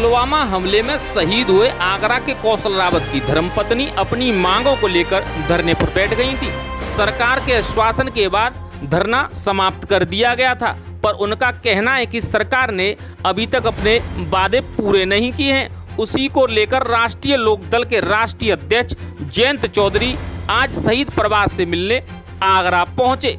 पुलवामा हमले में शहीद हुए आगरा के कौशल रावत की धर्मपत्नी अपनी मांगों को लेकर धरने पर बैठ गई थी। सरकार के आश्वासन के बाद धरना समाप्त कर दिया गया था, पर उनका कहना है कि सरकार ने अभी तक अपने वादे पूरे नहीं किए हैं। उसी को लेकर राष्ट्रीय लोकदल के राष्ट्रीय अध्यक्ष जयंत चौधरी आज शहीद परिवार से मिलने आगरा पहुंचे।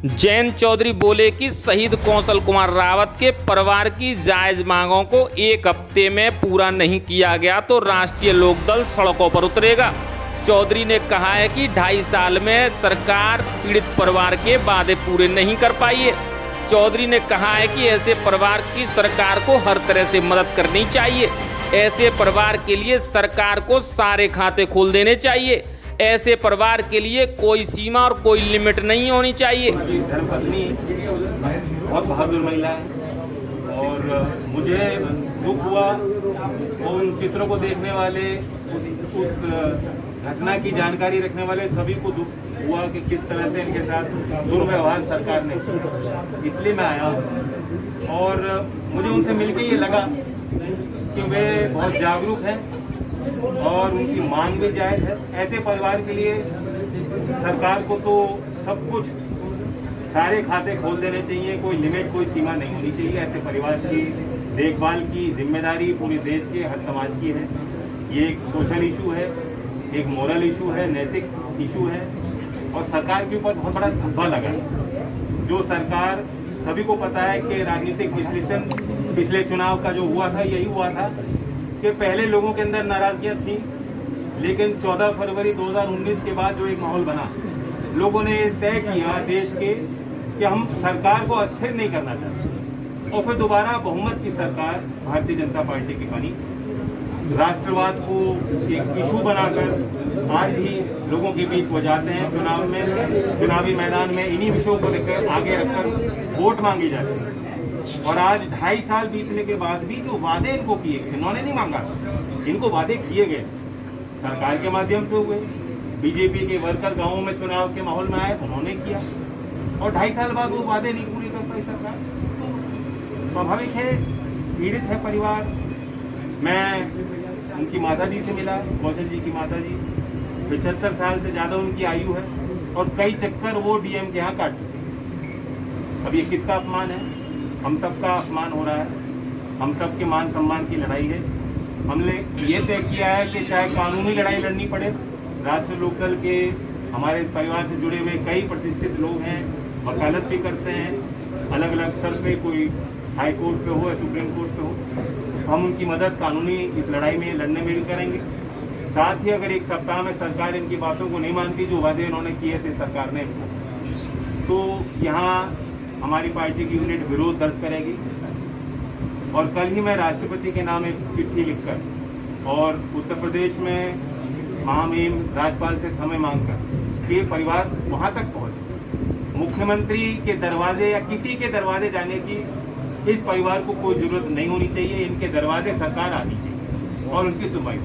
जयंत चौधरी बोले कि शहीद कौशल कुमार रावत के परिवार की जायज मांगों को एक हफ्ते में पूरा नहीं किया गया तो राष्ट्रीय लोकदल सड़कों पर उतरेगा। चौधरी ने कहा है कि 2.5 साल में सरकार पीड़ित परिवार के वादे पूरे नहीं कर पाई है। चौधरी ने कहा है कि ऐसे परिवार की सरकार को हर तरह से मदद करनी चाहिए। ऐसे परिवार के लिए सरकार को सारे खाते खोल देने चाहिए। ऐसे परिवार के लिए कोई सीमा और कोई लिमिट नहीं होनी चाहिए। धर्मपत्नी बहुत बहादुर महिला है और मुझे दुख हुआ उन चित्रों को देखने वाले, उस घटना की जानकारी रखने वाले सभी को दुख हुआ कि किस तरह से इनके साथ दुर्व्यवहार सरकार ने, इसलिए मैं आया हूँ। और मुझे उनसे मिलके ये लगा कि वे बहुत जागरूक हैं और उनकी मांग भी जायज है। ऐसे परिवार के लिए सरकार को तो सब कुछ, सारे खाते खोल देने चाहिए, कोई लिमिट, कोई सीमा नहीं होनी चाहिए। ऐसे परिवार की देखभाल की जिम्मेदारी पूरे देश के हर समाज की है। ये एक सोशल इशू है, एक मोरल इशू है, नैतिक इशू है और सरकार के ऊपर बहुत बड़ा धब्बा लगा है। जो सरकार, सभी को पता है कि राजनीतिक विश्लेषण पिछले चुनाव का जो हुआ था, यही हुआ था कि पहले लोगों के अंदर नाराजगियां थी, लेकिन 14 फरवरी 2019 के बाद जो एक माहौल बना, लोगों ने तय किया देश के कि हम सरकार को अस्थिर नहीं करना चाहते और फिर दोबारा बहुमत की सरकार भारतीय जनता पार्टी की बनी। राष्ट्रवाद को एक इशू बनाकर आज भी लोगों के बीच वो जाते हैं, चुनावी मैदान में इन्हीं विषयों को लेकर आगे रखकर वोट मांगी जाती है। और आज 2.5 साल बीतने के बाद भी जो वादे इनको किए गए, इन्होंने नहीं मांगा, इनको वादे किए गए सरकार के माध्यम से हुए। बीजेपी के वर्कर गांवों में चुनाव के माहौल में आए, उन्होंने किया और 2.5 साल बाद वो वादे नहीं पूरे कर पाई सरकार। तो स्वाभाविक है, पीड़ित है परिवार। मैं उनकी माता जी से मिला, कौशल जी की माता जी, 75 साल से ज़्यादा उनकी आयु है और कई चक्कर वो डीएम के यहाँ काट चुके हैं। अब ये किसका अपमान है? हम सबका अपमान हो रहा है। हम सब के मान सम्मान की लड़ाई है। हमने ये तय किया है कि चाहे कानूनी लड़ाई लड़नी पड़े, राष्ट्रीय लोकदल के हमारे परिवार से जुड़े हुए कई प्रतिष्ठित लोग हैं, वकालत भी करते हैं अलग अलग स्तर पे, कोई हाई कोर्ट पे हो या सुप्रीम कोर्ट पे हो, हम उनकी मदद कानूनी इस लड़ाई में लड़ने में भी करेंगे। साथ ही अगर एक सप्ताह में सरकार इनकी बातों को नहीं मानती, जो वादे उन्होंने किए थे सरकार ने, तो यहाँ हमारी पार्टी की यूनिट विरोध दर्ज करेगी। और कल ही मैं राष्ट्रपति के नाम एक चिट्ठी लिखकर और उत्तर प्रदेश में महामहिम राज्यपाल से समय मांगकर कि परिवार वहाँ तक पहुँचे। मुख्यमंत्री के दरवाजे या किसी के दरवाजे जाने की इस परिवार को कोई जरूरत नहीं होनी चाहिए। इनके दरवाजे सरकार आनी चाहिए और उनकी सुनवाई।